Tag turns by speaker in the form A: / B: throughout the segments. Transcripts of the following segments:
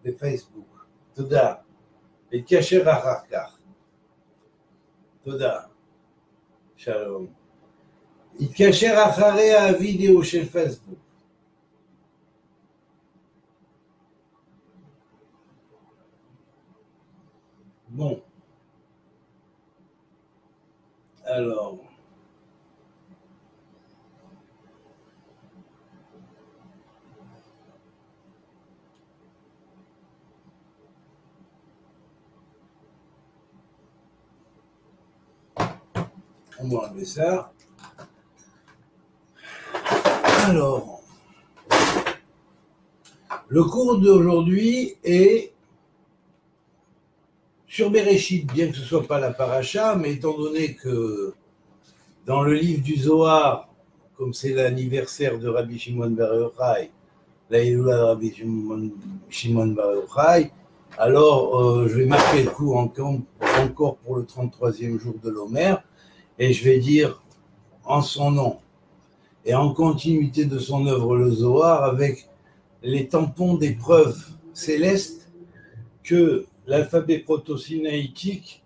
A: בפייסבוק. תודה. להתקשר אחר כך. תודה. שלום. התקשר אחרי הוידאו של פייסבוק. Bon. Alors. On va enlever ça. Alors. Le cours d'aujourd'hui est sur Bereshit, bien que ce ne soit pas la paracha, mais étant donné que dans le livre du Zohar, comme c'est l'anniversaire de Rabbi Shimon Bar Yochai, la Hiloula de Rabbi Shimon Bar Yochai, alors je vais marquer le coup encore pour le 33e jour de l'Omer, et je vais dire en son nom et en continuité de son œuvre le Zohar, avec les tampons des preuves célestes que l'alphabet proto-sinaïtique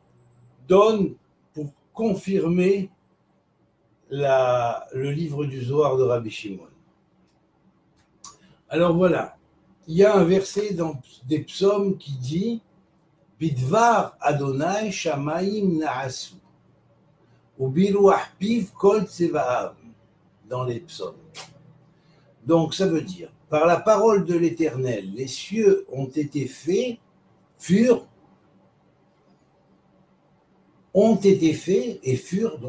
A: donne pour confirmer le livre du Zohar de Rabbi Shimon. Alors voilà, il y a un verset dans des psaumes qui dit « Bidvar Adonai Shamayim Na'asu Ubiruach Piv Kol Tseva'av » dans les psaumes. Donc ça veut dire, par la parole de l'Éternel, les cieux ont été faits, ont été faits et furent,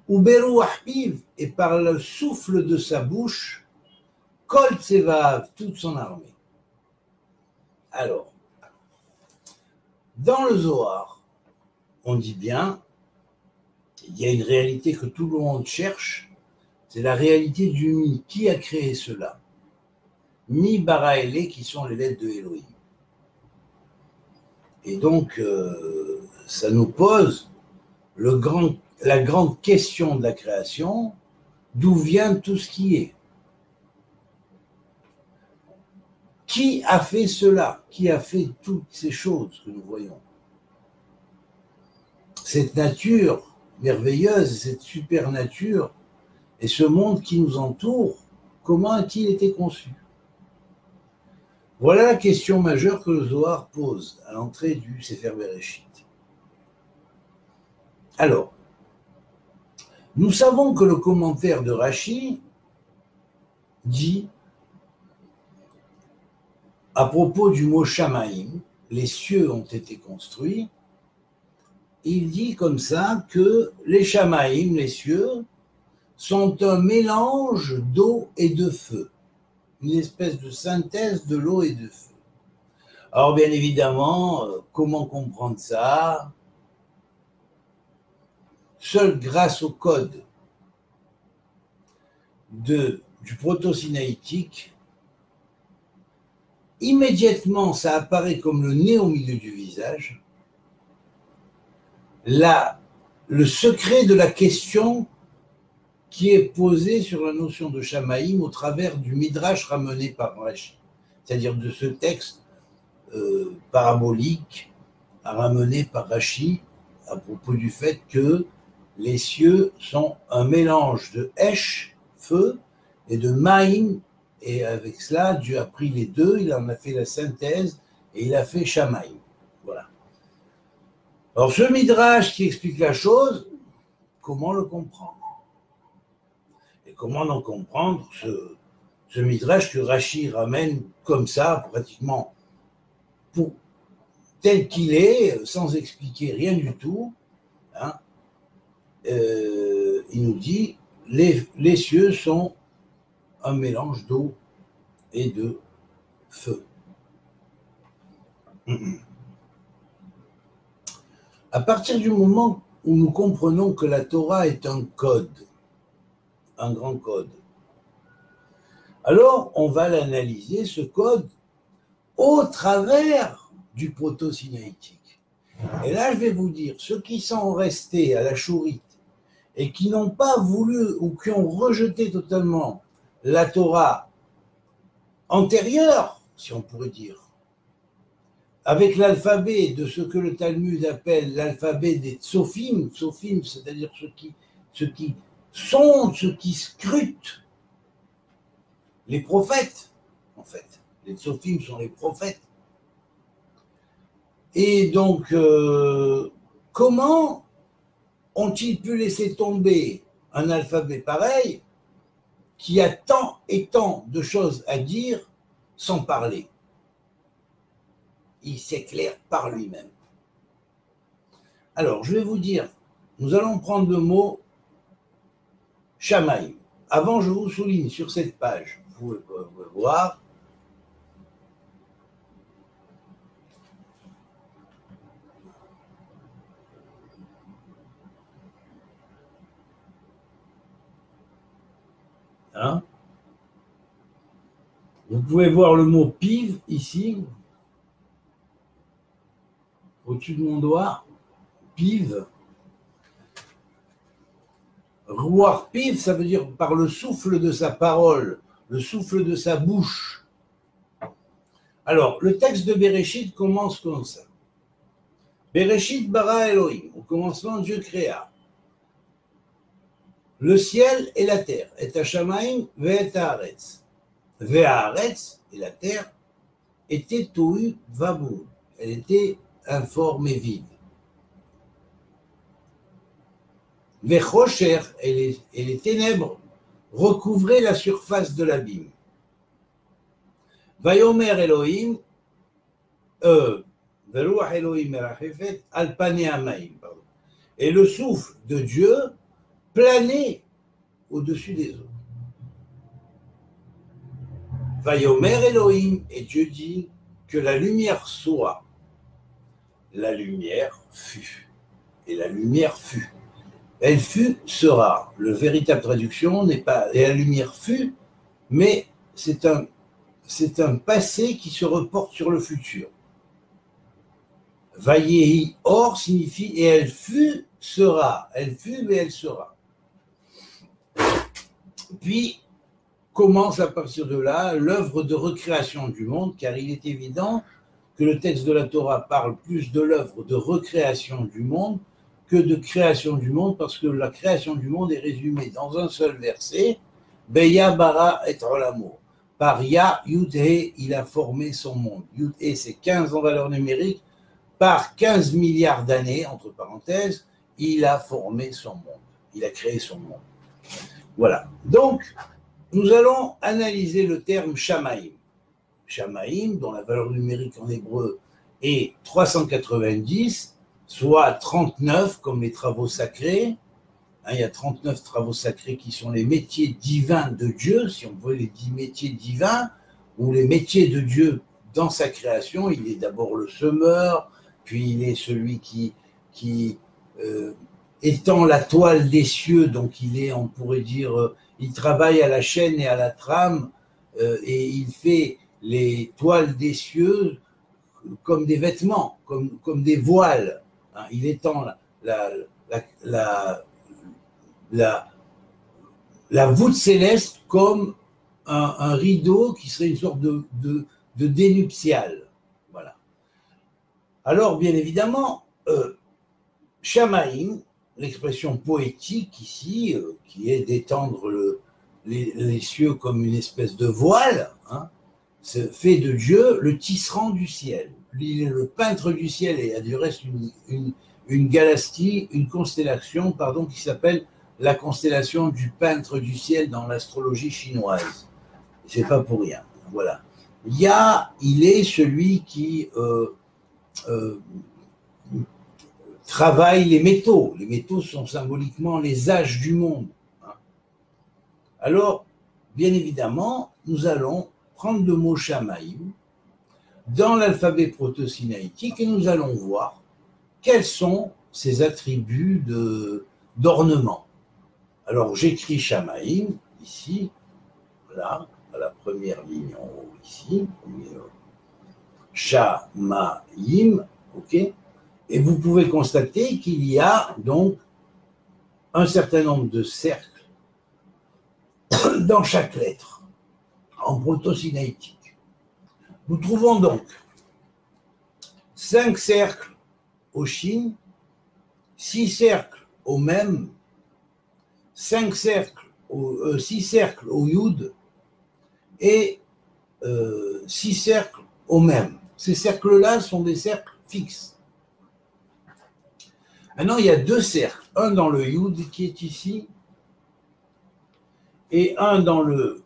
A: Uberuach Piv, et par le souffle de sa bouche, Kol Tsevav, toute son armée. Alors, dans le Zohar, on dit bien, il y a une réalité que tout le monde cherche, c'est la réalité du Mi. Qui a créé cela? Mi, Bara, Elé, qui sont les lettres de Elohim. Et donc, ça nous pose la grande question de la création, d'où vient tout ce qui est? Qui a fait cela? Qui a fait toutes ces choses que nous voyons? Cette nature merveilleuse, cette super nature, et ce monde qui nous entoure, comment a-t-il été conçu? Voilà la question majeure que le Zohar pose à l'entrée du Sefer Bereshit. Alors, nous savons que le commentaire de Rashi dit, à propos du mot Shamaïm, les cieux ont été construits, il dit comme ça que les Shamaïm, les cieux, sont un mélange d'eau et de feu, une espèce de synthèse de l'eau et de feu. Alors bien évidemment, comment comprendre ça? Seul grâce au code du proto-sinaïtique, immédiatement ça apparaît comme le nez au milieu du visage, le secret de la question qui est posé sur la notion de Shamaïm au travers du Midrash ramené par Rashi, c'est-à-dire de ce texte parabolique ramené par Rashi à propos du fait que les cieux sont un mélange de Esh, feu, et de Maïm, et avec cela, Dieu a pris les deux, il en a fait la synthèse, et il a fait Shamaïm. Voilà. Alors ce Midrash qui explique la chose, comment le comprendre? Et comment en comprendre ce Midrash que Rashi ramène comme ça, pratiquement tel qu'il est, sans expliquer rien du tout, hein, il nous dit les cieux sont un mélange d'eau et de feu. À partir du moment où nous comprenons que la Torah est un code, un grand code, alors on va l'analyser, ce code, au travers du proto-sinaïtique. Et là, je vais vous dire, ceux qui sont restés à la chourite et qui n'ont pas voulu ou qui ont rejeté totalement la Torah antérieure, si on pourrait dire, avec l'alphabet de ce que le Talmud appelle l'alphabet des tsofim, tsofim, c'est-à-dire ceux qui sondent, ceux qui scrutent les prophètes, en fait. Les tsofim sont les prophètes. Et donc, comment ont-ils pu laisser tomber un alphabet pareil qui a tant et tant de choses à dire sans parler? Il s'éclaire par lui-même. Alors, je vais vous dire, nous allons prendre le mot Shamaïm. Avant, je vous souligne sur cette page, vous pouvez voir, hein? Vous pouvez voir le mot piv ici, au-dessus de mon doigt, piv. Ruach piv, ça veut dire par le souffle de sa parole, le souffle de sa bouche. Alors, le texte de Bereshit commence comme ça. Bereshit bara Elohim, au commencement Dieu créa le ciel et la terre, et Hashamaim ve'et haaretz. Ve'haaretz, et la terre, était tohu vabou, elle était informe et vide. Ve'chosher, et les ténèbres recouvraient la surface de l'abîme. Vayomer Elohim, ve'ruach Elohim merachefet al panei hamaim, et le souffle de Dieu planait au-dessus des eaux. Vayomer Elohim, et Dieu dit que la lumière soit. La lumière fut. Et la lumière fut. Elle fut sera. Le véritable traduction n'est pas et la lumière fut, mais c'est un passé qui se reporte sur le futur. Vayehi or signifie et elle fut sera. Elle fut mais elle sera. Puis commence à partir de là l'œuvre de recréation du monde, car il est évident que le texte de la Torah parle plus de l'œuvre de recréation du monde que de création du monde, parce que la création du monde est résumée dans un seul verset, Beya bara et olamo. Par Ya, Yud He, il a formé son monde. Yud He, c'est 15 en valeur numérique. Par 15 milliards d'années, entre parenthèses, il a formé son monde. Il a créé son monde. Voilà. Donc, nous allons analyser le terme Shamaïm. Shamaïm, dont la valeur numérique en hébreu est 390, soit 39 comme les travaux sacrés. Il y a 39 travaux sacrés qui sont les métiers divins de Dieu, si on veut les 10 métiers divins, ou les métiers de Dieu dans sa création. Il est d'abord le semeur, puis il est celui qui étend la toile des cieux, donc il est, on pourrait dire, il travaille à la chaîne et à la trame, et il fait les toiles des cieux comme des vêtements, comme des voiles. Il étend la voûte céleste comme un rideau qui serait une sorte de dénuptial. Voilà. Alors, bien évidemment, Shamaïm, l'expression poétique ici, qui est d'étendre les cieux comme une espèce de voile, fait de Dieu le tisserand du ciel. Il est le peintre du ciel, et il y a du reste une galaxie, une constellation, pardon, qui s'appelle la constellation du peintre du ciel dans l'astrologie chinoise. C'est pas pour rien. Voilà. Il est celui qui travaille les métaux. Les métaux sont symboliquement les âges du monde. Alors, bien évidemment, nous allons prendre le mot Shamaïm dans l'alphabet proto-sinaïtique et nous allons voir quels sont ses attributs d'ornement. Alors, j'écris Shamaïm ici, là, à la première ligne en haut ici, Shamaïm, ok, et vous pouvez constater qu'il y a donc un certain nombre de cercles dans chaque lettre, en proto-sinaïtique. Nous trouvons donc 5 cercles au Shin, 6 cercles au Mem, 6 cercles au Yud et 6 cercles au Mem. Ces cercles-là sont des cercles fixes. Maintenant, il y a 2 cercles, un dans le Yud qui est ici et un dans le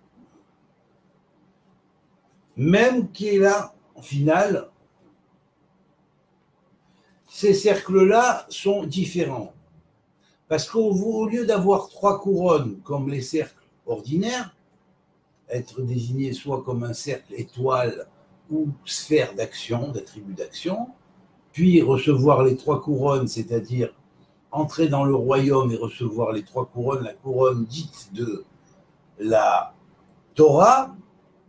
A: Mem qui est là, en finale. Ces cercles-là sont différents. Parce qu'au lieu d'avoir 3 couronnes comme les cercles ordinaires, être désignés soit comme un cercle étoile ou sphère d'action, d'attribut d'action, puis recevoir les 3 couronnes, c'est-à-dire entrer dans le royaume et recevoir les 3 couronnes, la couronne dite de la Torah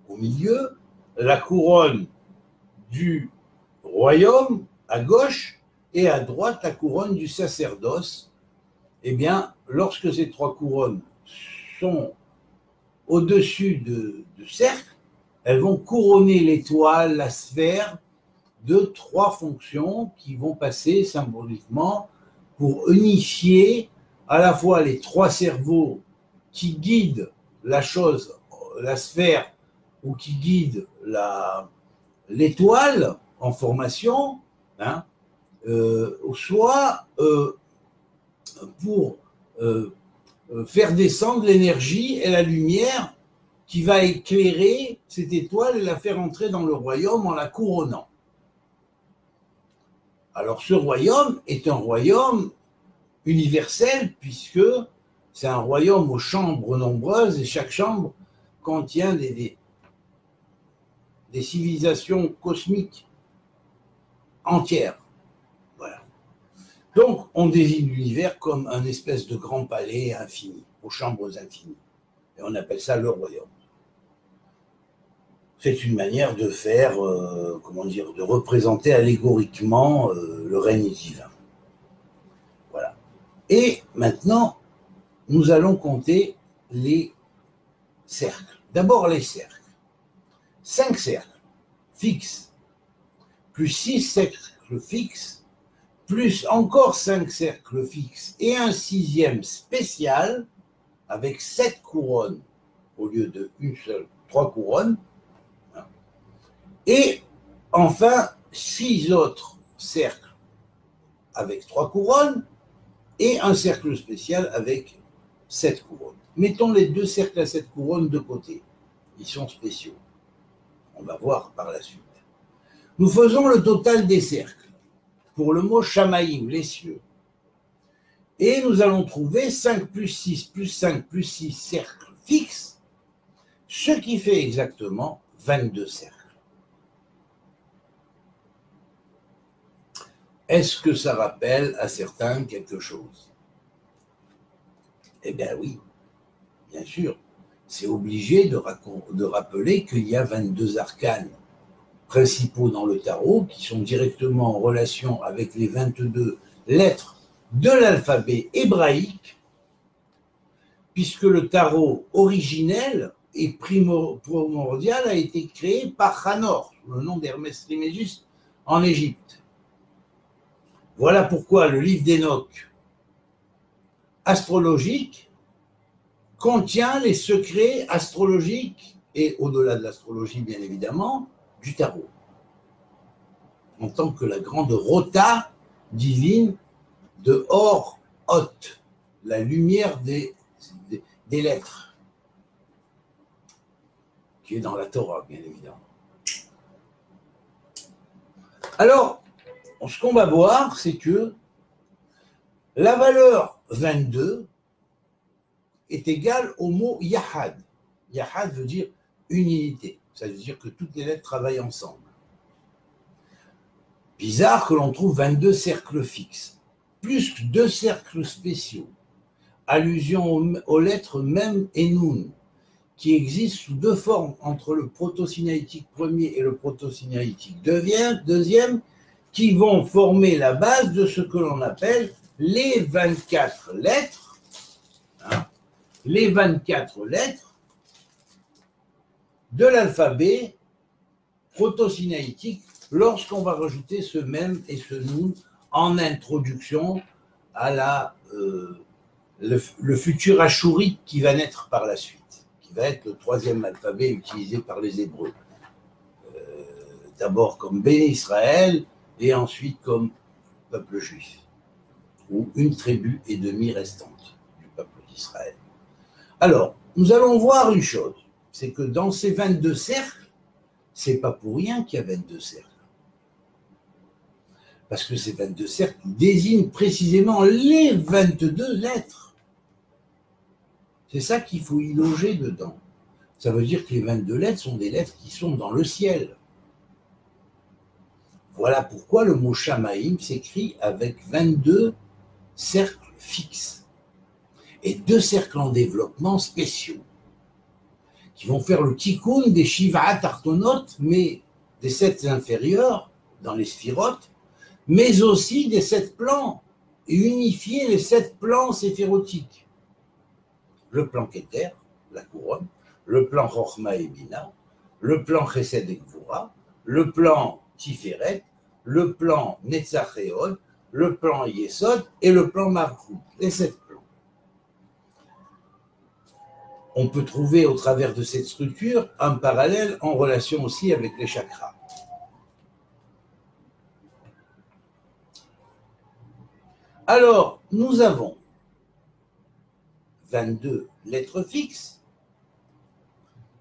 A: au milieu, la couronne du royaume à gauche et à droite la couronne du sacerdoce. Eh bien, lorsque ces 3 couronnes sont au-dessus de cercle, elles vont couronner l'étoile, la sphère, de 3 fonctions qui vont passer symboliquement pour unifier à la fois les 3 cerveaux qui guident la chose, la sphère, ou qui guident l'étoile en formation, hein, soit pour faire descendre l'énergie et la lumière qui va éclairer cette étoile et la faire entrer dans le royaume en la couronnant. Alors ce royaume est un royaume universel puisque c'est un royaume aux chambres nombreuses et chaque chambre contient des civilisations cosmiques entières. Voilà. Donc on désigne l'univers comme un espèce de grand palais infini, aux chambres infinies. Et on appelle ça le royaume. C'est une manière de faire, de représenter allégoriquement le règne divin. Voilà. Et maintenant, nous allons compter les cercles. D'abord les cercles. 5 cercles fixes, plus 6 cercles fixes, plus encore 5 cercles fixes et un 6e spécial avec 7 couronnes au lieu de une seule, 3 couronnes. Et enfin, 6 autres cercles avec 3 couronnes et un cercle spécial avec 7 couronnes. Mettons les 2 cercles à 7 couronnes de côté. Ils sont spéciaux. On va voir par la suite. Nous faisons le total des cercles pour le mot Shamaïm, les cieux. Et nous allons trouver 5 plus 6 plus 5 plus 6 cercles fixes, ce qui fait exactement 22 cercles. Est-ce que ça rappelle à certains quelque chose? Eh bien oui, bien sûr. C'est obligé de rappeler qu'il y a 22 arcanes principaux dans le tarot qui sont directement en relation avec les 22 lettres de l'alphabet hébraïque, puisque le tarot originel et primordial a été créé par Hanor, le nom d'Hermès Trismégistes, en Égypte. Voilà pourquoi le livre d'Enoch astrologique contient les secrets astrologiques et, au-delà de l'astrologie bien évidemment, du tarot. En tant que la grande rota divine de Or-Hot, la lumière des lettres, qui est dans la Torah bien évidemment. Alors, ce qu'on va voir, c'est que la valeur 22 est égale au mot Yahad. Yahad veut dire une unité. Ça veut dire que toutes les lettres travaillent ensemble. Bizarre que l'on trouve 22 cercles fixes, plus que 2 cercles spéciaux. Allusion aux lettres Mem et Nun, qui existent sous 2 formes entre le proto-sinaïtique premier et le proto-sinaïtique deuxième, qui vont former la base de ce que l'on appelle les 24 lettres, les 24 lettres de l'alphabet proto-sinaïtique lorsqu'on va rajouter ce même et ce nun en introduction à le futur ashurique qui va naître par la suite, qui va être le troisième alphabet utilisé par les Hébreux. D'abord comme Béné Israël et ensuite comme peuple juif, ou une tribu et demie restante du peuple d'Israël. Alors, nous allons voir une chose, c'est que dans ces 22 cercles, c'est pas pour rien qu'il y a 22 cercles. Parce que ces 22 cercles désignent précisément les 22 lettres. C'est ça qu'il faut y loger dedans. Ça veut dire que les 22 lettres sont des lettres qui sont dans le ciel. Voilà pourquoi le mot Shamaïm s'écrit avec 22 cercles fixes et 2 cercles en développement spéciaux qui vont faire le tikkun des Shiva Tartonot, mais des 7 inférieurs dans les sphirotes, mais aussi des 7 plans, et unifier les 7 plans séphirotiques. Le plan Keter, la couronne, le plan Chochma et Bina, le plan Chesed et Gvura, le plan Tiferet, le plan Netzach et Hod, le plan Yesod et le plan Malchut, les 7 plans. On peut trouver au travers de cette structure un parallèle en relation aussi avec les chakras. Alors, nous avons 22 lettres fixes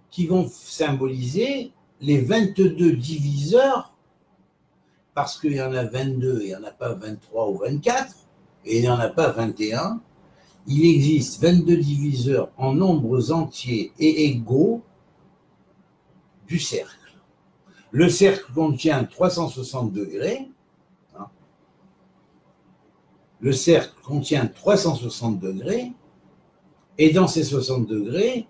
A: qui vont symboliser les 22 diviseurs, parce qu'il y en a 22 et il n'y en a pas 23 ou 24, et il n'y en a pas 21. Il existe 22 diviseurs en nombres entiers et égaux du cercle. Le cercle contient 360 degrés. Le cercle contient 360 degrés. Et dans ces 60 degrés,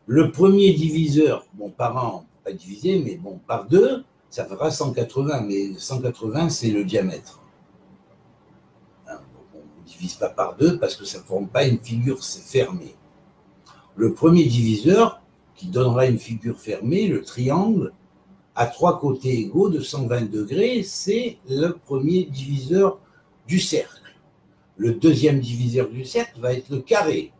A: le premier diviseur, bon, par an, pas divisé, mais bon, par 2, ça fera 180. Mais 180, c'est le diamètre. On ne divise pas par 2 parce que ça ne forme pas une figure fermée. Le premier diviseur, qui donnera une figure fermée, le triangle, à 3 côtés égaux de 120 degrés, c'est le premier diviseur du cercle. Le deuxième diviseur du cercle va être le carré.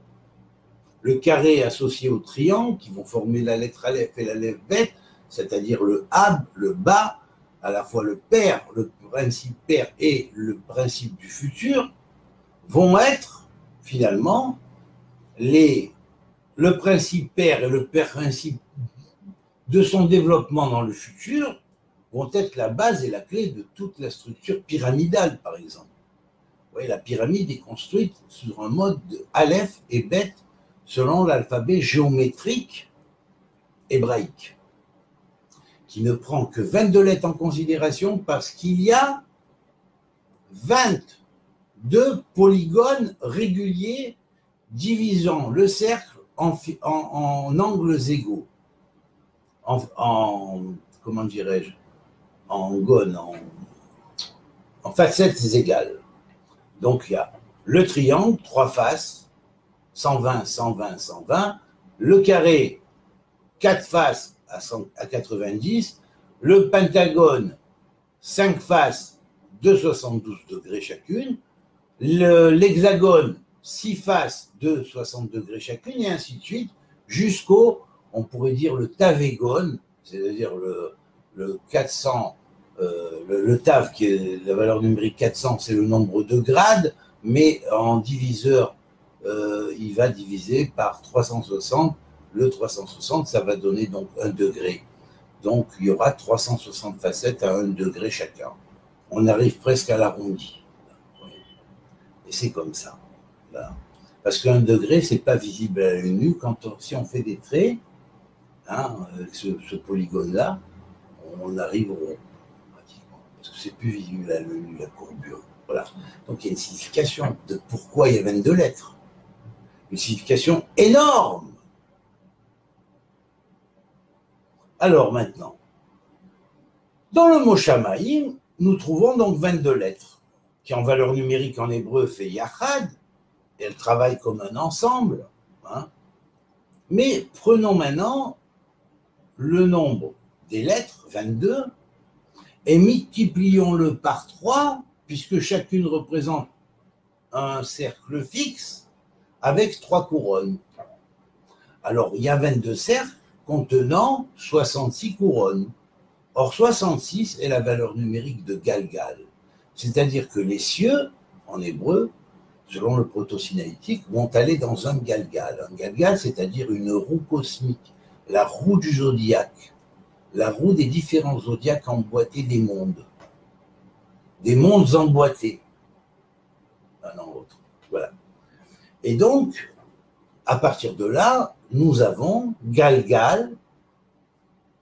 A: Le carré associé au triangle, qui vont former la lettre Aleph et la lettre Bet, c'est-à-dire le Ab, le Ba, à la fois le père, le principe père et le principe du futur, vont être finalement le principe père et le principe de son développement dans le futur vont être la base et la clé de toute la structure pyramidale, par exemple. Vous voyez, la pyramide est construite sur un mode de Aleph et Bet selon l'alphabet géométrique hébraïque, qui ne prend que 22 lettres en considération parce qu'il y a 22 polygones réguliers divisant le cercle en angles égaux, comment dirais-je, en gones, en facettes égales. Donc il y a le triangle, 3 faces, 120, 120, 120, le carré, 4 faces à 90, le pentagone, 5 faces de 72 degrés chacune, l'hexagone, 6 faces de 60 degrés chacune, et ainsi de suite, jusqu'au, on pourrait dire, le tavégone, c'est-à-dire le 400, le tav, qui est la valeur numérique 400, c'est le nombre de grades, mais en diviseur, il va diviser par 360. Le 360, ça va donner donc 1 degré. Donc, il y aura 360 facettes à 1 degré chacun. On arrive presque à l'arrondi. Et c'est comme ça. Voilà. Parce qu'un degré, ce n'est pas visible à l'œil nu. Si on fait des traits, avec ce polygone-là, on arrive au rond, pratiquement. Parce que c'est plus visible à l'œil nu, la courbure. Voilà. Donc, il y a une signification de pourquoi il y a 22 lettres. Une signification énorme. Alors maintenant, dans le mot Shamaïm, nous trouvons donc 22 lettres, qui en valeur numérique en hébreu fait Yachad, et elles travaillent comme un ensemble. Mais prenons maintenant le nombre des lettres, 22, et multiplions-le par 3, puisque chacune représente un cercle fixe avec 3 couronnes. Alors, il y a 22 cercles contenant 66 couronnes. Or, 66 est la valeur numérique de Galgal. C'est-à-dire que les cieux, en hébreu, selon le proto-sinaïtique, vont aller dans un Galgal. Un Galgal, c'est-à-dire une roue cosmique, la roue du zodiaque, la roue des différents zodiaques emboîtés des mondes emboîtés, l'un dans l'autre. Voilà. Et donc, à partir de là, nous avons Galgal,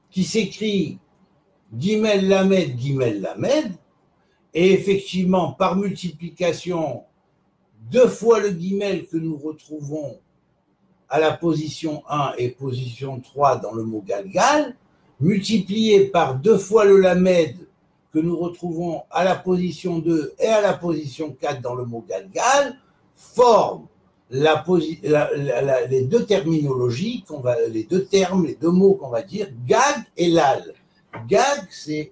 A: qui s'écrit Gimel Lamed, Gimel Lamed, et effectivement, par multiplication, 2 fois le Gimel que nous retrouvons à la position 1 et position 3 dans le mot Galgal, multiplié par 2 fois le Lamed que nous retrouvons à la position 2 et à la position 4 dans le mot Galgal, forme les deux terminologies, les deux termes, les deux mots qu'on va dire, Gag et Lal. Gag, c'est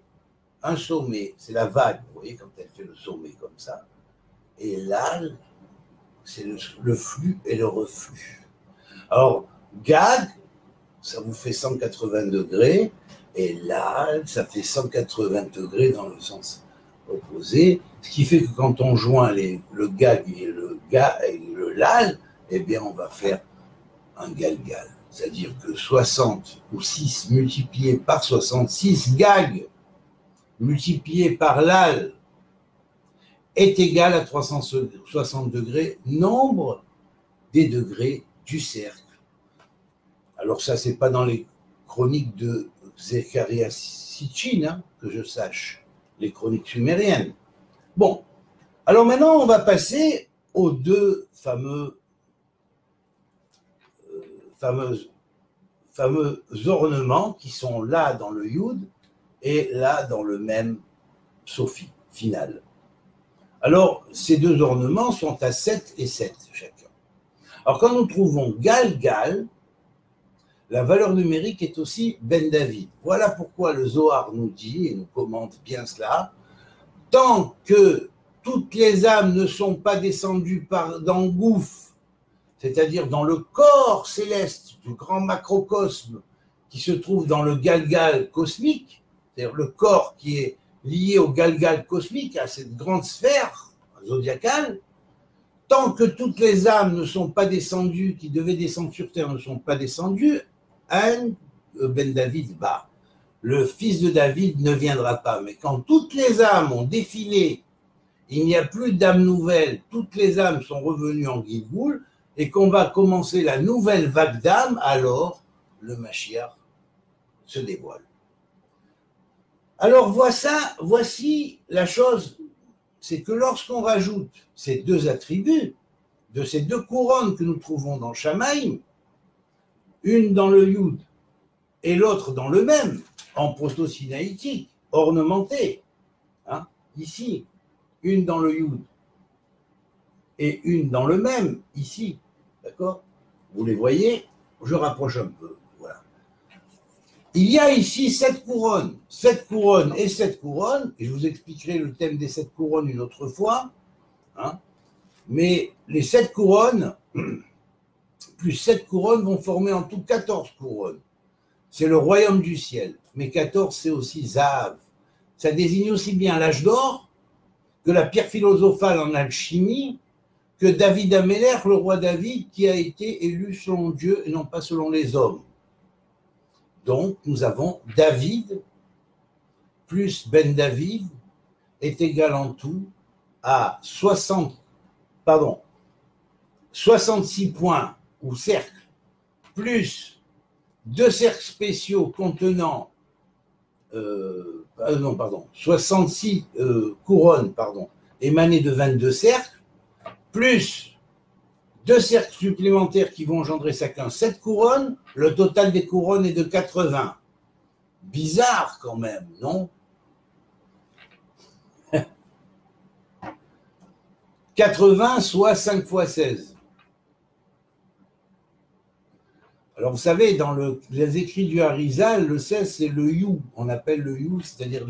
A: un sommet, c'est la vague, vous voyez, quand elle fait le sommet comme ça. Et Lal, c'est le flux et le reflux. Alors, Gag, ça vous fait 180 degrés, et Lal, ça fait 180 degrés dans le sens opposé, ce qui fait que quand on joint le Gag et le Lal, eh bien, on va faire un Galgal. C'est-à-dire que 60 ou 6 multiplié par 66 Gag multiplié par Lal est égal à 360 degrés, nombre des degrés du cercle. Alors ça, c'est pas dans les chroniques de Zecharia Sitchin, hein, que je sache, les chroniques sumériennes. Bon, alors maintenant, on va passer aux deux fameux ornements qui sont là dans le Yud et là dans le même Sophie final. Alors, ces deux ornements sont à 7 et 7 chacun. Alors, quand nous trouvons Galgal, la valeur numérique est aussi Ben David. Voilà pourquoi le Zohar nous dit, et nous commente bien cela, tant que toutes les âmes ne sont pas descendues dans le gouffre, c'est-à-dire dans le corps céleste du grand macrocosme qui se trouve dans le Galgal cosmique, c'est-à-dire le corps qui est lié au Galgal cosmique, à cette grande sphère zodiacale, tant que toutes les âmes ne sont pas descendues, qui devaient descendre sur Terre, ne sont pas descendues, Ben David bat. Le fils de David ne viendra pas. Mais quand toutes les âmes ont défilé, il n'y a plus d'âmes nouvelles, toutes les âmes sont revenues en Gilgoul, et qu'on va commencer la nouvelle vague d'âmes, alors le Mashiach se dévoile. Alors voici la chose, c'est que lorsqu'on rajoute ces deux attributs, de ces deux couronnes que nous trouvons dans Shamaïm, une dans le Yud et l'autre dans le même, en proto-sinaïtique, ornementé, hein, ici, une dans le Yud et une dans le même, ici, d'accord? Vous les voyez? Je rapproche un peu, voilà. Il y a ici 7 couronnes et 7 couronnes, et je vous expliquerai le thème des 7 couronnes une autre fois, hein, mais les 7 couronnes, plus 7 couronnes vont former en tout 14 couronnes. C'est le royaume du ciel, mais 14 c'est aussi Zahav. Ça désigne aussi bien l'âge d'or que la pierre philosophale en alchimie, que David Améler, le roi David, qui a été élu selon Dieu et non pas selon les hommes. Donc, nous avons David plus Ben David est égal en tout à 66 points ou cercles, plus 2 cercles spéciaux contenant 66 couronnes émanées de 22 cercles, plus 2 cercles supplémentaires qui vont engendrer chacun 7 couronnes, le total des couronnes est de 80. Bizarre quand même, non? 80 soit 5 fois 16. Alors, vous savez, dans les écrits du Harizal, le 16, c'est le you. On appelle le you, c'est-à-dire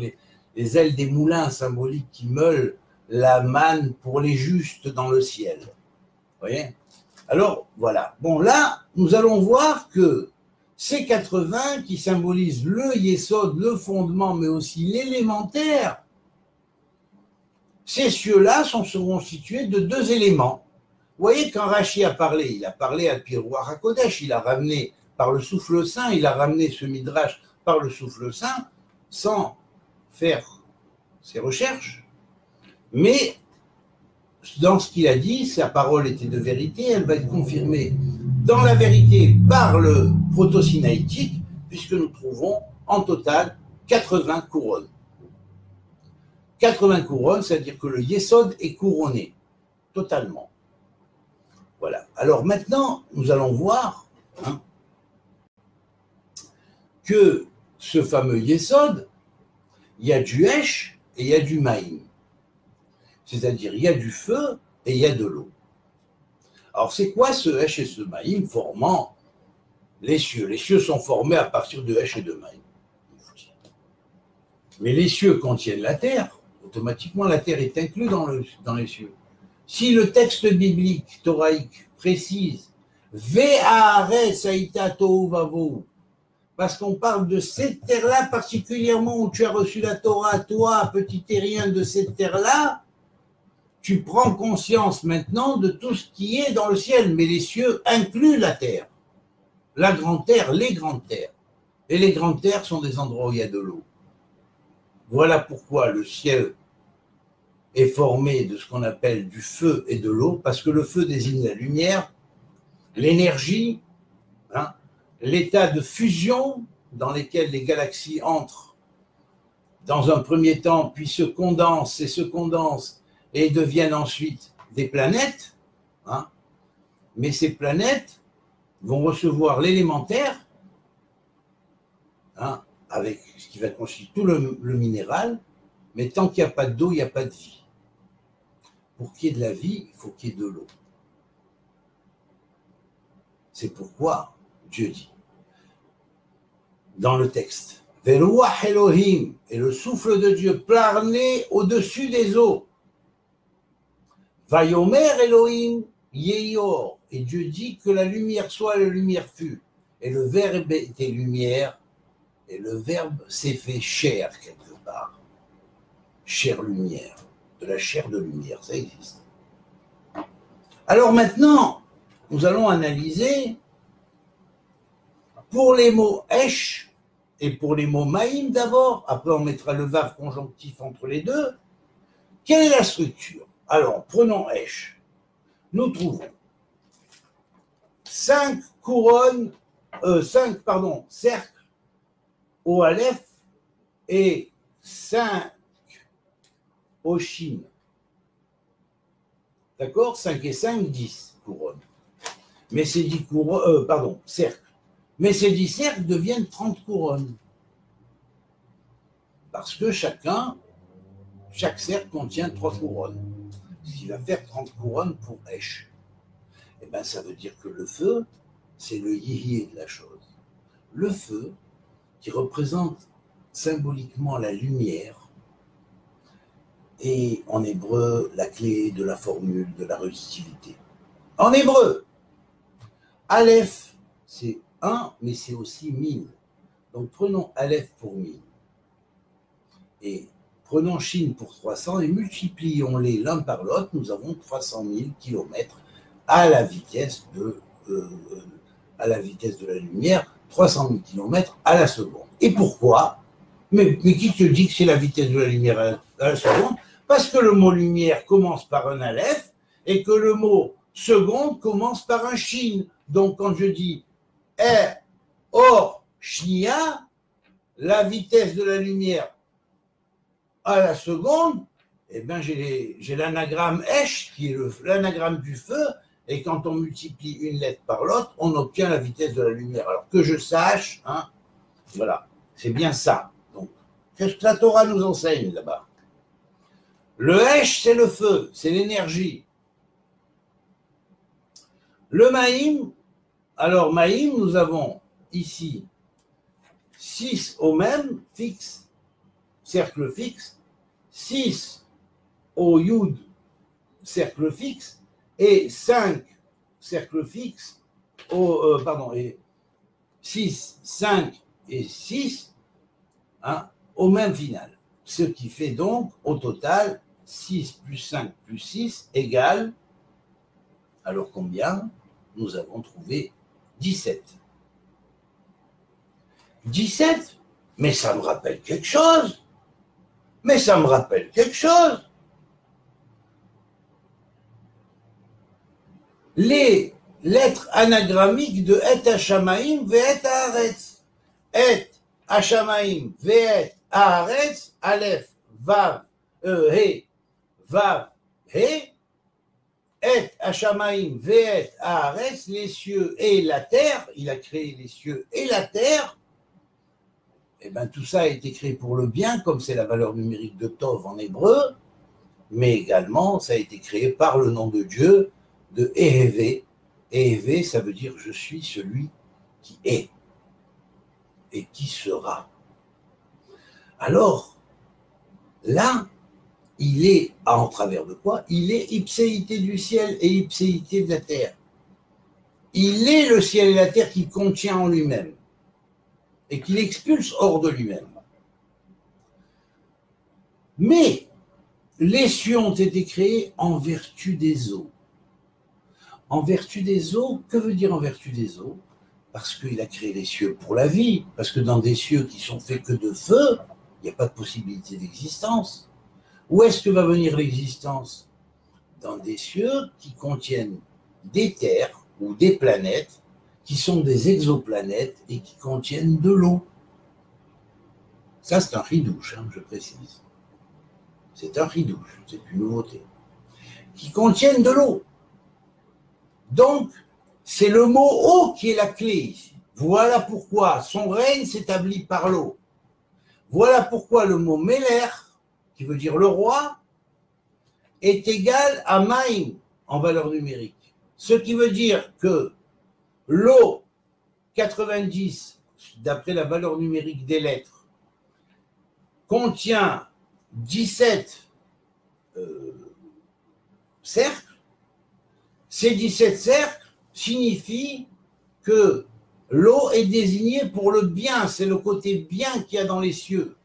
A: les ailes des moulins symboliques qui meulent la manne pour les justes dans le ciel. Vous voyez? Alors, voilà. Bon, là, nous allons voir que ces 80 qui symbolisent le yesod, le fondement, mais aussi l'élémentaire, ces cieux-là seront constitués de 2 éléments. Vous voyez, quand Rashi a parlé, il a parlé à Pirouach HaKodesh, il a ramené par le souffle saint, il a ramené ce midrash par le souffle saint, sans faire ses recherches, mais dans ce qu'il a dit, sa parole était de vérité, elle va être confirmée dans la vérité par le proto-sinaïtique, puisque nous trouvons en total 80 couronnes. 80 couronnes, c'est-à-dire que le yesod est couronné, totalement. Voilà. Alors maintenant, nous allons voir que ce fameux yesod, il y a du esh et il y a du maïm. C'est-à-dire, il y a du feu et il y a de l'eau. Alors, c'est quoi ce esh et ce maïm formant les cieux? Les cieux sont formés à partir de esh et de maïm. Mais les cieux contiennent la terre. Automatiquement, la terre est inclue dans les cieux. Si le texte biblique, thoraïque, précise Ve'aharetz haïta tohu vavohu, parce qu'on parle de cette terre-là particulièrement où tu as reçu la Torah, toi, petit terrien de cette terre-là, tu prends conscience maintenant de tout ce qui est dans le ciel, mais les cieux incluent la terre, la grande terre, les grandes terres. Et les grandes terres sont des endroits où il y a de l'eau. Voilà pourquoi le ciel est formé de ce qu'on appelle du feu et de l'eau, parce que le feu désigne la lumière, l'énergie, l'état de fusion dans lequel les galaxies entrent dans un premier temps, puis se condensent et deviennent ensuite des planètes. Mais ces planètes vont recevoir l'élémentaire, avec ce qui va constituer tout le minéral, mais tant qu'il n'y a pas d'eau, il n'y a pas de vie. Pour qu'il y ait de la vie, il faut qu'il y ait de l'eau. C'est pourquoi Dieu dit, dans le texte, Ve'ruach Elohim, et le souffle de Dieu plané au-dessus des eaux. Vayomer Elohim Yeyor, et Dieu dit que la lumière soit, la lumière fut. Et le verbe était lumière, et le verbe s'est fait chair quelque part. Chair lumière, de la chair de lumière, ça existe. Alors maintenant, nous allons analyser pour les mots esh et pour les mots maïm d'abord, après on mettra le vav conjonctif entre les deux. Quelle est la structure? Alors, prenons esh. Nous trouvons 5 cercles au aleph et 5 au shin. D'accord? 5 et 5, 10 couronnes. Mais ces 10 couronnes, cercles. Mais ces 10 cercles deviennent 30 couronnes. Parce que chaque cercle contient 3 couronnes. Ce qui va faire 30 couronnes pour Esh. Eh bien, ça veut dire que le feu, c'est le yéhié de la chose. Le feu, qui représente symboliquement la lumière, et en hébreu, la clé de la formule de la resistivité. En hébreu, Aleph, c'est 1, mais c'est aussi 1000. Donc prenons Aleph pour 1000. Et prenons Shin pour 300 et multiplions-les l'un par l'autre, nous avons 300 000 kilomètres à la vitesse de la lumière, 300 000 kilomètres à la seconde. Et pourquoi? Mais qui te dit que c'est la vitesse de la lumière à la seconde? Parce que le mot lumière commence par un Aleph et que le mot seconde commence par un Shin. Donc quand je dis or shnia, la vitesse de la lumière à la seconde, eh bien j'ai l'anagramme esh qui est l'anagramme du feu, et quand on multiplie une lettre par l'autre, on obtient la vitesse de la lumière. Alors que je sache, voilà, c'est bien ça. Donc, qu'est-ce que la Torah nous enseigne là-bas? Le esh, c'est le feu, c'est l'énergie. Le maïm, Alors, Maïm, nous avons ici 6 au même, fixe, cercle fixe, 6 au Yud, cercle fixe, et 5 cercle fixe, et 6, 5 et 6 hein, au même final. Ce qui fait donc, au total, 6 plus 5 plus 6 égale, alors combien? Nous avons trouvé 17. 17? Mais ça me rappelle quelque chose. Mais ça me rappelle quelque chose. Les lettres anagrammiques de Et Hashamaim ve'et haaretz. Et Hashamaim ve'et haaretz, Aleph, Vav, He, Vav, He. Et Hashamaim ve'et haaretz, les cieux et la terre. Il a créé les cieux et la terre. Eh bien, tout ça a été créé pour le bien, comme c'est la valeur numérique de Tov en hébreu, mais également, ça a été créé par le nom de Dieu, de Ehevé. Ehevé, ça veut dire « je suis celui qui est et qui sera ». Alors, là, il est, en travers de quoi? Il est ipséité du ciel et ipséité de la terre. Il est le ciel et la terre qui contient en lui-même et qu'il expulse hors de lui-même. Mais les cieux ont été créés en vertu des eaux. En vertu des eaux, que veut dire en vertu des eaux? Parce qu'il a créé les cieux pour la vie, parce que dans des cieux qui sont faits que de feu, il n'y a pas de possibilité d'existence. Où est-ce que va venir l'existence? Dans des cieux qui contiennent des terres ou des planètes qui sont des exoplanètes et qui contiennent de l'eau. Ça, c'est un ridouche, je précise. C'est un ridouche, c'est une nouveauté. Qui contiennent de l'eau. Donc, c'est le mot eau qui est la clé ici. Voilà pourquoi son règne s'établit par l'eau. Voilà pourquoi le mot Meler, qui veut dire le roi, est égal à Maïm en valeur numérique. Ce qui veut dire que l'eau 90, d'après la valeur numérique des lettres, contient 17 cercles. Ces 17 cercles signifient que l'eau est désignée pour le bien, c'est le côté bien qu'il y a dans les cieux.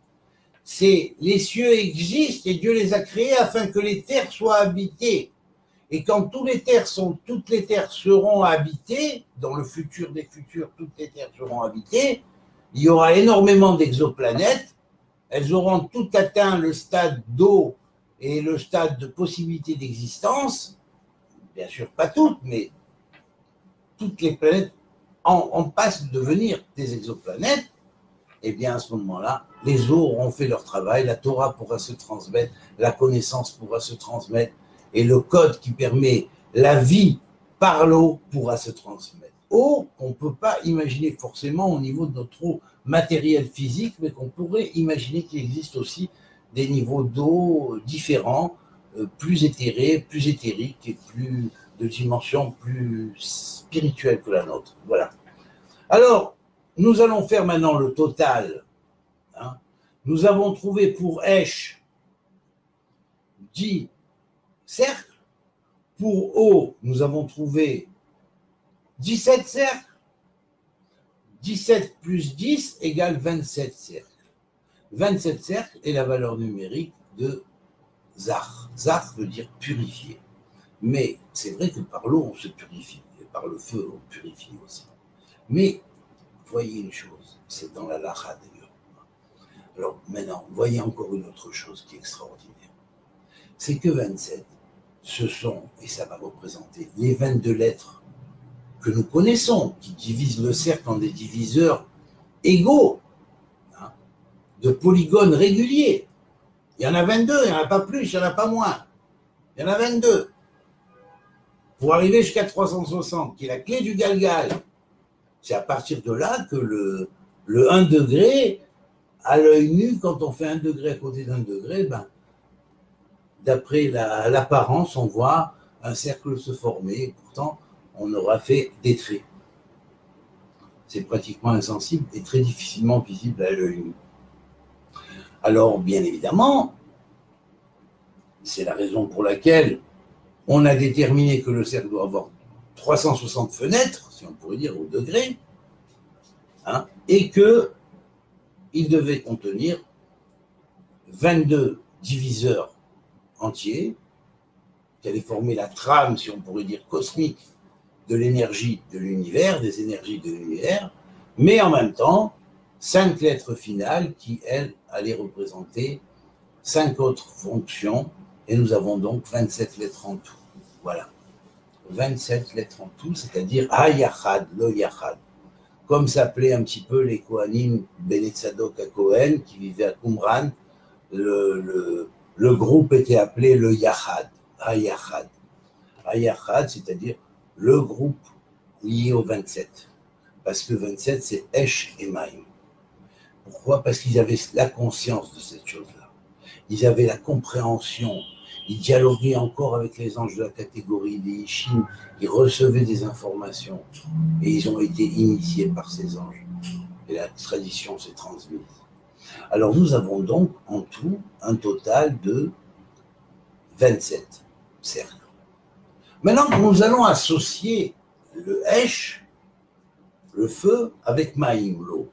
A: Les cieux existent et Dieu les a créés afin que les terres soient habitées. Et quand toutes les terres seront habitées, dans le futur des futurs, toutes les terres seront habitées, il y aura énormément d'exoplanètes, elles auront toutes atteint le stade d'eau et le stade de possibilité d'existence, bien sûr pas toutes, mais toutes les planètes en passent de devenir des exoplanètes, et bien à ce moment-là, les eaux auront fait leur travail, la Torah pourra se transmettre, la connaissance pourra se transmettre, et le code qui permet la vie par l'eau pourra se transmettre. Eau qu'on ne peut pas imaginer forcément au niveau de notre eau matérielle physique, mais qu'on pourrait imaginer qu'il existe aussi des niveaux d'eau différents, plus éthérés, plus éthériques et plus de dimension plus spirituelle que la nôtre. Voilà. Alors, nous allons faire maintenant le total. Nous avons trouvé pour Esh 10 cercles. Pour O, nous avons trouvé 17 cercles. 17 plus 10 égale 27 cercles. 27 cercles est la valeur numérique de Zach. Zach veut dire purifier. Mais c'est vrai que par l'eau, on se purifie. Et par le feu, on purifie aussi. Mais, voyez une chose, c'est dans la Lacha d'ailleurs. Alors maintenant, voyez encore une autre chose qui est extraordinaire. C'est que 27, ce sont, et ça va représenter, les 22 lettres que nous connaissons, qui divisent le cercle en des diviseurs égaux, de polygones réguliers. Il y en a 22, il n'y en a pas plus, il n'y en a pas moins. Il y en a 22. Pour arriver jusqu'à 360, qui est la clé du Galgal, c'est à partir de là que le 1 degré, à l'œil nu, quand on fait 1 degré à côté d'1 degré, d'après l'apparence, on voit un cercle se former. Et pourtant, on aura fait des traits. c'est pratiquement insensible et très difficilement visible à l'œil nu. Alors, bien évidemment, c'est la raison pour laquelle on a déterminé que le cercle doit avoir 360 fenêtres, si on pourrait dire, au degré, hein, et qu'il devait contenir 22 diviseurs entiers, qui allaient former la trame, si on pourrait dire, cosmique de l'énergie de l'univers, des énergies de l'univers, mais en même temps, 5 lettres finales qui, elles, allaient représenter 5 autres fonctions, et nous avons donc 27 lettres en tout. Voilà. 27 lettres en tout, c'est-à-dire Ha-Yachad, le Yachad. Comme s'appelaient un petit peu les Kohanim Bene Tzadok à Cohen, qui vivaient à Qumran, le groupe était appelé le Yachad, Ha-Yachad. Ha-Yachad, c'est-à-dire le groupe lié au 27. Parce que 27, c'est Esh et Maïm. Pourquoi? Parce qu'ils avaient la conscience de cette chose-là. Ils avaient la compréhension. Ils dialoguaient encore avec les anges de la catégorie des Ishim. Ils recevaient des informations. Et ils ont été initiés par ces anges. Et la tradition s'est transmise. Alors nous avons donc en tout un total de 27 cercles. Maintenant, nous allons associer le Esh, le feu, avec Maïm, l'eau.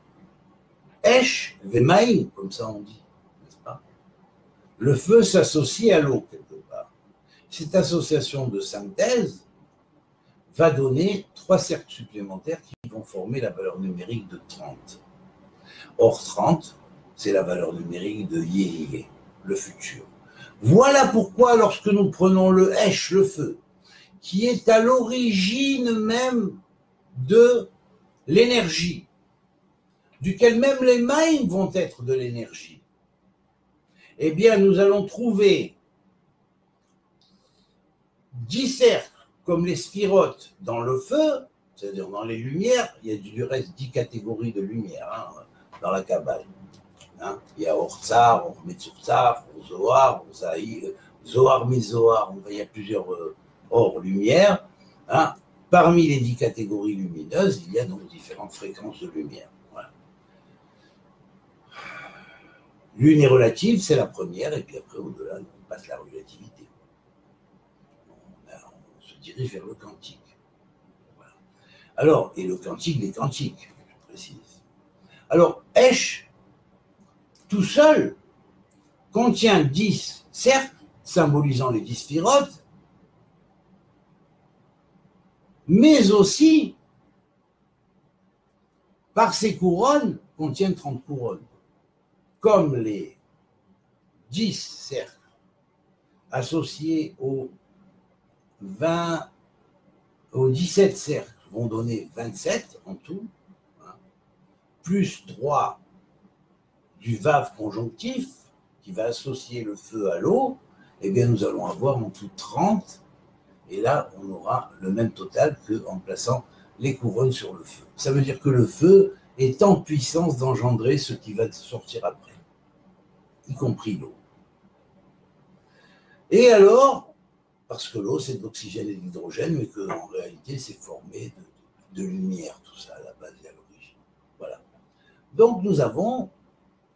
A: Esh ve Maïm, comme ça on dit, n'est-ce pas? Le feu s'associe à l'eau quelque part. Cette association de synthèse va donner 3 cercles supplémentaires qui vont former la valeur numérique de 30. Or, 30, c'est la valeur numérique de Yéhiyé, le futur. Voilà pourquoi, lorsque nous prenons le Esh, le feu, qui est à l'origine même de l'énergie, duquel même les Maïm vont être de l'énergie, eh bien, nous allons trouver 10 cercles, comme les sphirotes, dans le feu, c'est-à-dire dans les lumières. Il y a du reste 10 catégories de lumière, hein, dans la Kabbale. Hein. Il y a Or-Tsar, Or-Metsurtsar, Or-Zohar, Zohar, Mi-Zohar, il y a plusieurs Or-lumière. Hein. Parmi les 10 catégories lumineuses, il y a donc différentes fréquences de lumière. Voilà. L'une est relative, c'est la première, et puis après, au-delà, on passe la relativité. On se dirige vers le quantique. Voilà. Alors, et le quantique des quantiques, je précise. Alors, Esh, tout seul, contient 10 cercles, symbolisant les 10 sphirotes, mais aussi, par ses couronnes, contient 30 couronnes. Comme les 10 cercles associés aux 17 cercles vont donner 27 en tout, hein, plus 3 du Vav conjonctif qui va associer le feu à l'eau, eh bien nous allons avoir en tout 30, et là on aura le même total qu'en plaçant les couronnes sur le feu. Ça veut dire que le feu est en puissance d'engendrer ce qui va sortir après, y compris l'eau. Et alors, parce que l'eau c'est de l'oxygène et de l'hydrogène, mais qu'en réalité c'est formé de lumière, tout ça à la base et à l'origine. Voilà. Donc nous avons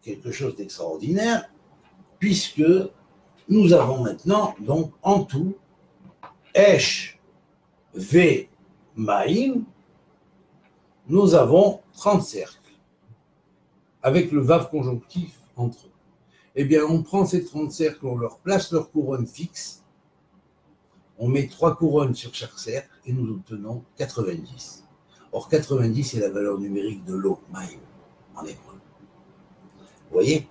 A: quelque chose d'extraordinaire, puisque nous avons maintenant, donc en tout, Esh, V, Maïm, nous avons 30 cercles, avec le Vav conjonctif entre eux. Eh bien, on prend ces 30 cercles, on leur place leur couronne fixe, on met 3 couronnes sur chaque cercle, et nous obtenons 90. Or, 90, c'est la valeur numérique de l'eau, Maïm, en hébreu. Vous voyez?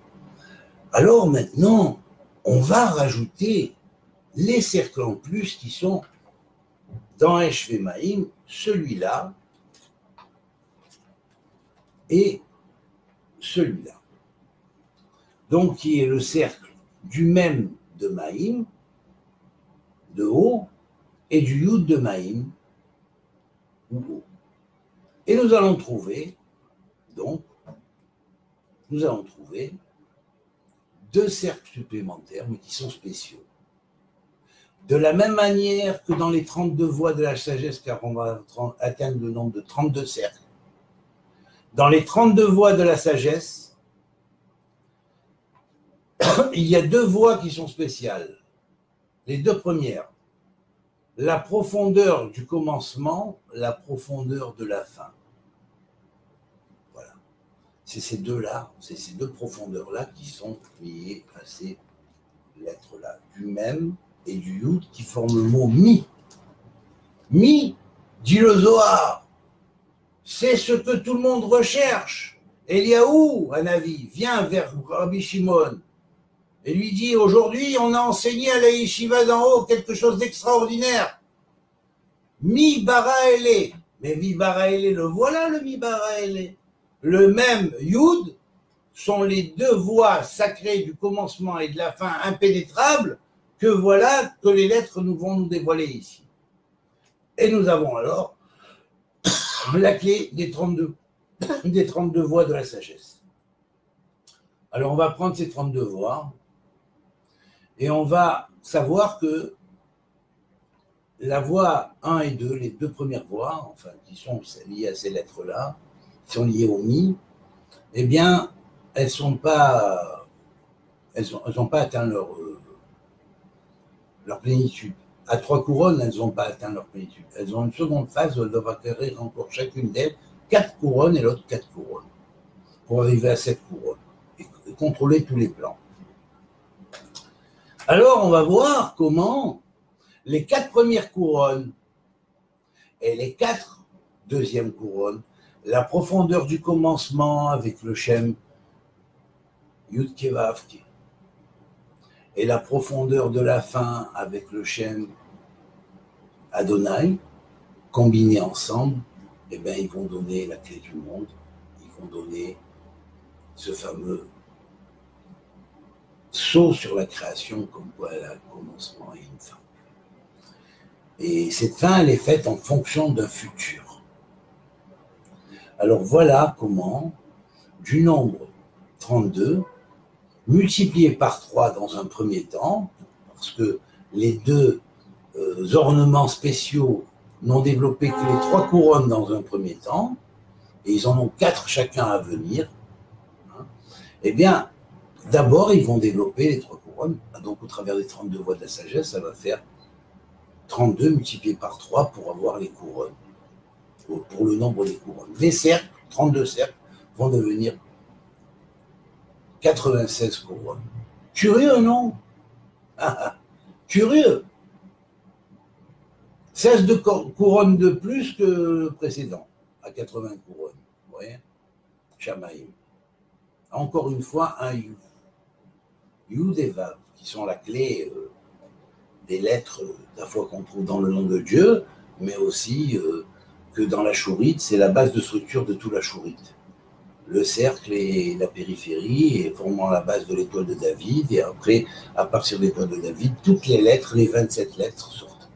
A: Alors maintenant, on va rajouter les cercles en plus qui sont dans Esh ve Maïm, celui-là et celui-là. Donc, qui est le cercle du Mem de Maïm, de haut, et du Yud de Maïm, ou haut. Et nous allons trouver, donc, nous allons trouver 2 cercles supplémentaires, mais qui sont spéciaux. De la même manière que dans les 32 voies de la sagesse, car on va atteindre le nombre de 32 cercles, Dans les 32 voies de la sagesse, il y a 2 voies qui sont spéciales. Les 2 premières, la profondeur du commencement, la profondeur de la fin. Voilà. C'est ces deux-là, c'est ces 2 profondeurs-là qui sont liées à ces lettres-là, du Mem et du Yud qui forment le mot Mi. Mi, dit le Zohar, c'est ce que tout le monde recherche. Eliaou, un avis, vient vers Rabbi Shimon et lui dit, aujourd'hui, on a enseigné à la yeshiva d'en haut quelque chose d'extraordinaire. Mi bara ele. Mais mi bara ele, le voilà le mi bara ele. Le même Yud sont les 2 voies sacrées du commencement et de la fin impénétrables que voilà que les lettres nous vont nous dévoiler ici. Et nous avons alors la clé des 32 voies de la sagesse. Alors on va prendre ces 32 voies et on va savoir que la voie 1 et 2, les 2 premières voies, enfin qui sont liées à ces lettres-là, qui sont liées au Mi, eh bien, elles n'ont pas atteint leur plénitude. À 3 couronnes, elles n'ont pas atteint leur plénitude. Elles ont une seconde phase où elles doivent acquérir encore chacune d'elles 4 couronnes et l'autre 4 couronnes pour arriver à 7 couronnes et contrôler tous les plans. Alors, on va voir comment les 4 premières couronnes et les 4 deuxièmes couronnes, la profondeur du commencement avec le Shem Yud Ke Vav Ke et la profondeur de la fin avec le Shem Adonai, combinés ensemble, eh bien, ils vont donner la clé du monde, ils vont donner ce fameux saut sur la création, comme quoi elle a un commencement et une fin. Et cette fin, elle est faite en fonction d'un futur. Alors voilà comment, du nombre 32, multiplié par 3 dans un premier temps, parce que les 2 ornements spéciaux n'ont développé que les 3 couronnes dans un premier temps, et ils en ont 4 chacun à venir, hein, eh bien, d'abord, ils vont développer les 3 couronnes. Donc, au travers des 32 voies de la sagesse, ça va faire 32 multiplié par 3 pour avoir les couronnes, pour le nombre des couronnes. Les cercles, 32 cercles, vont devenir 96 couronnes. Curieux, non? Curieux. 16 de couronnes de plus que le précédent, à 80 couronnes. Vous voyez? Shamaïm. Encore une fois, un Yud. Yud et Vav, qui sont la clé des lettres de la foi qu'on trouve dans le nom de Dieu, mais aussi que dans la chourite, c'est la base de structure de tout la chourite. Le cercle et la périphérie, et formant la base de l'étoile de David, et après, à partir de l'étoile de David, toutes les lettres, les 27 lettres sortent.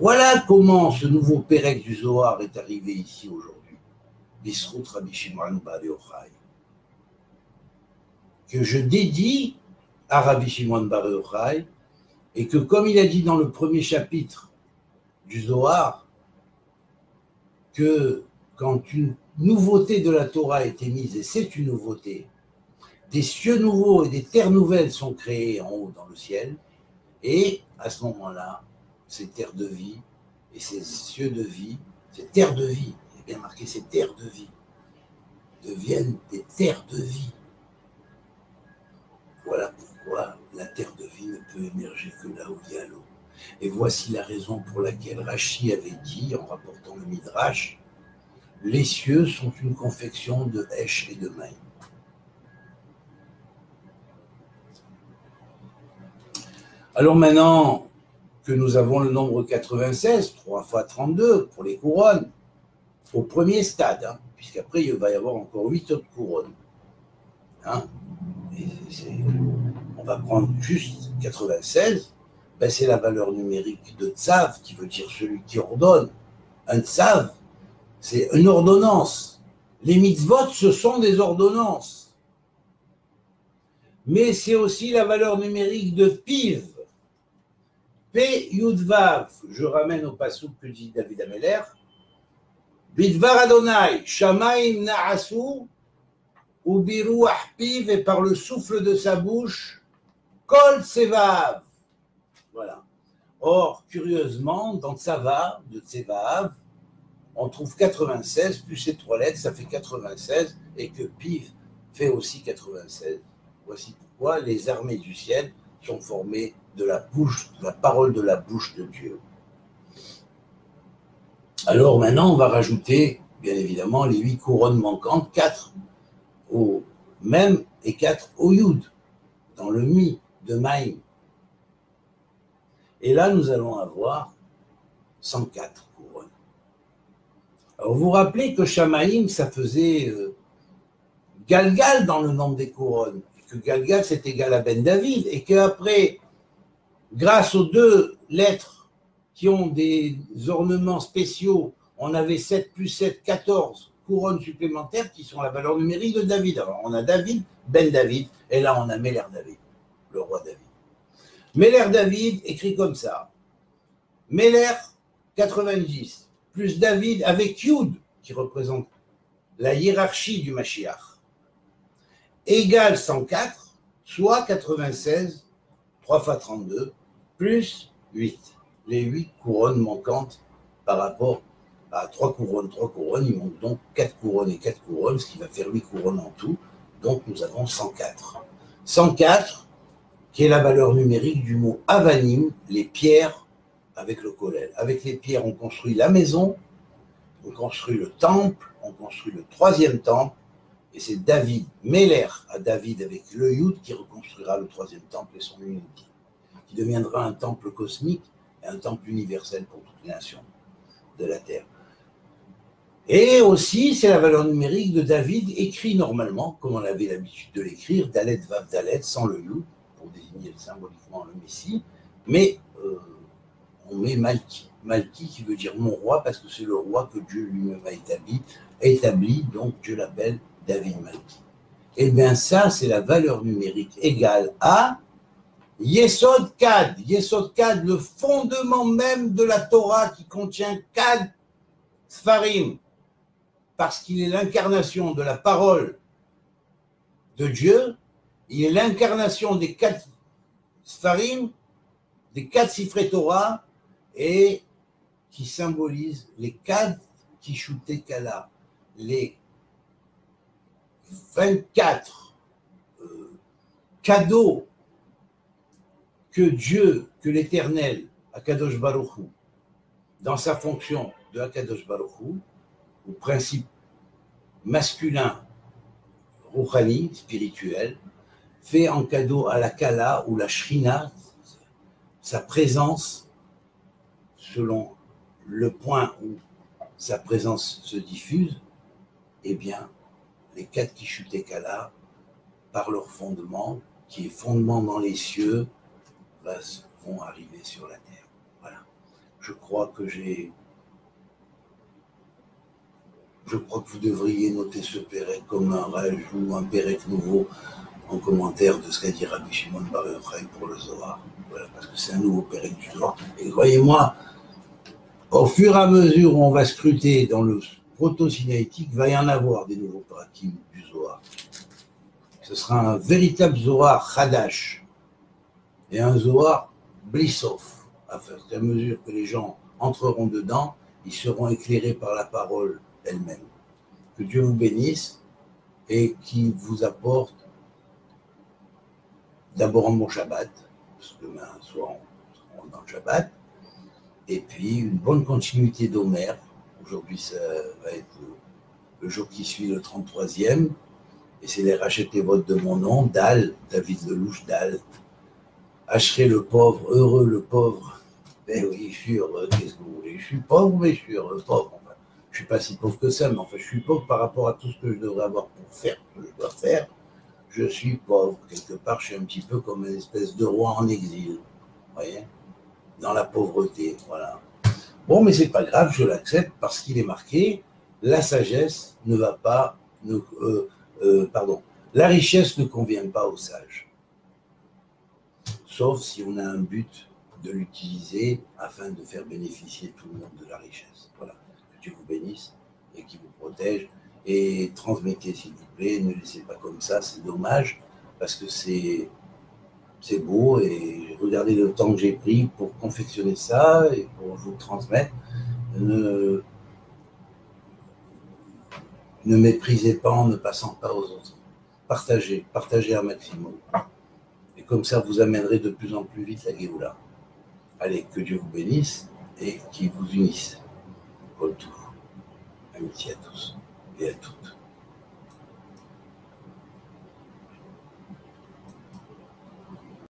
A: Voilà comment ce nouveau Pérec du Zohar est arrivé ici aujourd'hui. Bisrout Rabbi Shimon Bar Yochai, que je dédie à Rabbi Shimon Bar Yochai, et que comme il a dit dans le premier chapitre du Zohar, que quand une nouveauté de la Torah est émise, et c'est une nouveauté, des cieux nouveaux et des terres nouvelles sont créés en haut dans le ciel, et à ce moment-là, ces terres de vie et ces cieux de vie, ces terres de vie, il est bien marqué ces terres de vie, deviennent des terres de vie. Voilà pourquoi la terre de vie ne peut émerger que là où il y a l'eau. Et voici la raison pour laquelle Rashi avait dit, en rapportant le Midrash, les cieux sont une confection de Hesh et de Maïm. Alors maintenant que nous avons le nombre 96, 3 fois 32 pour les couronnes, au premier stade, hein, puisqu'après il va y avoir encore 8 autres couronnes. Hein, on va prendre juste 96, ben c'est la valeur numérique de Tzav, qui veut dire celui qui ordonne. Un Tzav, c'est une ordonnance. Les mitzvot, ce sont des ordonnances. Mais c'est aussi la valeur numérique de Piv. P Yud Vav, je ramène au passouk que dit David Ameller. Bidvar Adonai, Shamaim Na'asu, ou Biruach Piv, et par le souffle de sa bouche, Kol Tsevav. Voilà. Or, curieusement, dans Tsava, de Tsevav, on trouve 96, plus ces trois lettres, ça fait 96, et que Piv fait aussi 96. Voici pourquoi les armées du ciel sont formées de la bouche, de la parole de la bouche de Dieu. Alors maintenant, on va rajouter, bien évidemment, les 8 couronnes manquantes, 4 au Mem et 4 au Yud, dans le Mi de Maïm. Et là, nous allons avoir 104 couronnes. Alors, vous vous rappelez que Shamaïm, ça faisait Galgal dans le nombre des couronnes, et que Galgal, c'est égal à Ben David, et qu'après, grâce aux 2 lettres qui ont des ornements spéciaux, on avait 7 plus 7, 14 couronnes supplémentaires qui sont la valeur numérique de David. Alors, on a David, Ben David, et là, on a Meller David, le roi David. Meller David écrit comme ça. Meller 90, plus David avec Yud, qui représente la hiérarchie du Mashiach, égale 104, soit 96, 3 fois 32, plus 8. Les 8 couronnes manquantes par rapport à 3 couronnes. 3 couronnes, il manque donc 4 couronnes et 4 couronnes, ce qui va faire 8 couronnes en tout. Donc nous avons 104. 104, qui est la valeur numérique du mot avanim, les pierres avec le kollel. Avec les pierres, on construit la maison, on construit le temple, on construit le 3e temple, et c'est David, Meller à David avec le Yud qui reconstruira le 3e temple et son unité, qui deviendra un temple cosmique et un temple universel pour toutes les nations de la terre. Et aussi, c'est la valeur numérique de David, écrit normalement, comme on avait l'habitude de l'écrire, Dalet Vav Dalet, sans le Yud, pour désigner symboliquement le Messie, mais on met Malki. Malki qui veut dire mon roi, parce que c'est le roi que Dieu lui-même a établi, donc Dieu l'appelle David Malki. Et bien ça, c'est la valeur numérique égale à Yesod Kad. Yesod Kad, le fondement même de la Torah qui contient Kad Sfarim, parce qu'il est l'incarnation de la parole de Dieu, il est l'incarnation des 4 Sfarim, des 4 Sifrei Torah, et qui symbolise les 4 Kishutei Kala, les 24 cadeaux que Dieu, que l'Éternel, Akadosh Baruch Hu, dans sa fonction de Akadosh Baruch Hu, au principe masculin, rouhani, spirituel, fait en cadeau à la Kala ou la Shrina, sa présence, selon le point où sa présence se diffuse, eh bien, les 4 Kishutei Kala, par leur fondement, qui est fondement dans les cieux, vont arriver sur la terre. Voilà. Je crois que vous devriez noter ce pérec comme un rajout, un pérec nouveau en commentaire de ce qu'a dit Rabbi Shimon Bar Yochai pour le Zohar. Voilà, parce que c'est un nouveau pérec du Zohar. Et croyez-moi, au fur et à mesure où on va scruter dans le proto-sinaïtique, il va y en avoir des nouveaux parakim du Zohar. Ce sera un véritable Zohar Hadash et un Zohar Blissof. À mesure que les gens entreront dedans, ils seront éclairés par la parole elle-même. Que Dieu vous bénisse et qui vous apporte d'abord un bon Shabbat, parce que demain soir on rentre dans le Shabbat, et puis une bonne continuité d'Omer. Aujourd'hui, ça va être le jour qui suit le 33e, et c'est les rachetés votes de mon nom, Dal, David Lelouch, Dal. Hacherai le pauvre, heureux le pauvre. Ben oui, je suis heureux, qu'est-ce que vous voulez? Je suis pauvre, mais je suis heureux, pauvre. Enfin, je ne suis pas si pauvre que ça, mais enfin, je suis pauvre par rapport à tout ce que je devrais avoir pour faire, ce que je dois faire. Je suis pauvre. Quelque part, je suis un petit peu comme une espèce de roi en exil. Vous voyez? Dans la pauvreté, voilà. Bon, mais c'est pas grave, je l'accepte parce qu'il est marqué, la sagesse ne va pas, la richesse ne convient pas aux sages. Sauf si on a un but de l'utiliser afin de faire bénéficier tout le monde de la richesse. Voilà. Que Dieu vous bénisse et qui vous protège. Et transmettez, s'il vous plaît, ne laissez pas comme ça, c'est dommage, parce que c'est beau, et regardez le temps que j'ai pris pour confectionner ça et pour vous le transmettre. Ne méprisez pas en ne passant pas aux autres. Partagez un maximum. Et comme ça, vous amènerez de plus en plus vite la Géoula. Allez, que Dieu vous bénisse et qu'il vous unisse. Pour tout. Amitié à tous et à toutes.